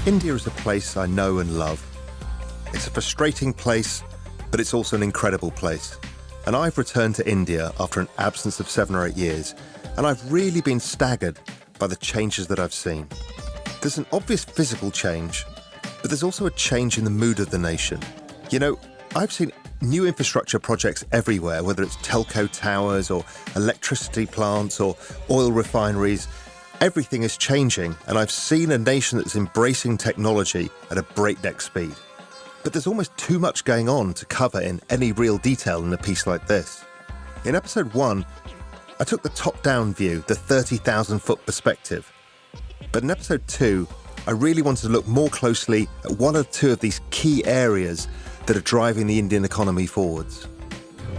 India is a place I know and love. It's a frustrating place, but it's also an incredible place. And I've returned to India after an absence of 7 or 8 years, and I've really been staggered by the changes that I've seen. There's an obvious physical change, but there's also a change in the mood of the nation. You know, I've seen new infrastructure projects everywhere, whether it's telco towers or electricity plants or oil refineries. Everything is changing, and I've seen a nation that's embracing technology at a breakneck speed. But there's almost too much going on to cover in any real detail in a piece like this. In episode 1, I took the top-down view, the 30,000-foot perspective. But in episode 2, I really wanted to look more closely at one or two of these key areas that are driving the Indian economy forwards.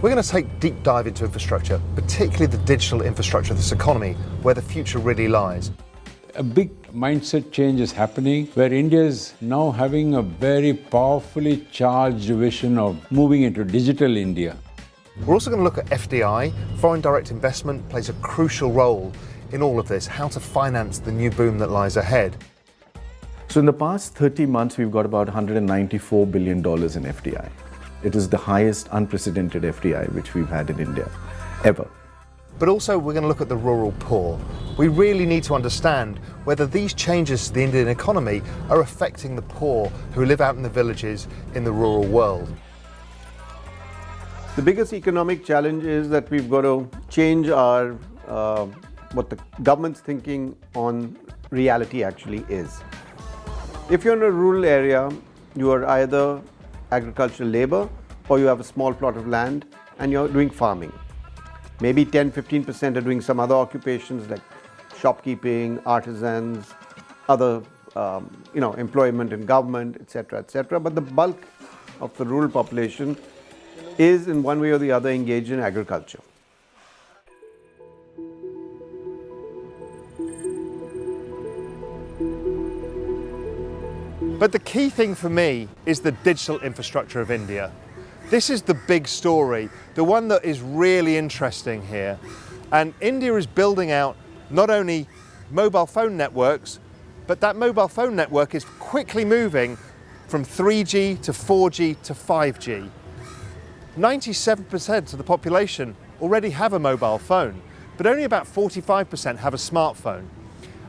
We're going to take a deep dive into infrastructure, particularly the digital infrastructure of this economy, where the future really lies. A big mindset change is happening where India is now having a very powerfully charged vision of moving into digital India. We're also going to look at FDI. Foreign direct investment plays a crucial role in all of this, how to finance the new boom that lies ahead. So in the past 30 months, we've got about $194 billion in FDI. It is the highest unprecedented FDI which we've had in India, ever. But also we're going to look at the rural poor. We really need to understand whether these changes to the Indian economy are affecting the poor who live out in the villages in the rural world. The biggest economic challenge is that we've got to change our what the government's thinking on reality actually is. If you're in a rural area, you are either agricultural labor or you have a small plot of land and you're doing farming. Maybe 10-15% are doing some other occupations like shopkeeping, artisans, other employment in government, etc., etc. But the bulk of the rural population is in one way or the other engaged in agriculture. But the key thing for me is the digital infrastructure of India. This is the big story, the one that is really interesting here. And India is building out not only mobile phone networks, but that mobile phone network is quickly moving from 3G to 4G to 5G. 97% of the population already have a mobile phone, but only about 45% have a smartphone.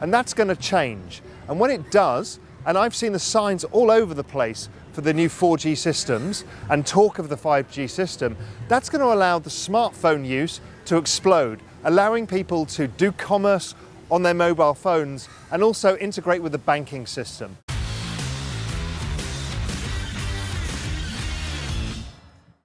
And that's going to change. And when it does, and I've seen the signs all over the place for the new 4G systems and talk of the 5G system, that's going to allow the smartphone use to explode, allowing people to do commerce on their mobile phones and also integrate with the banking system.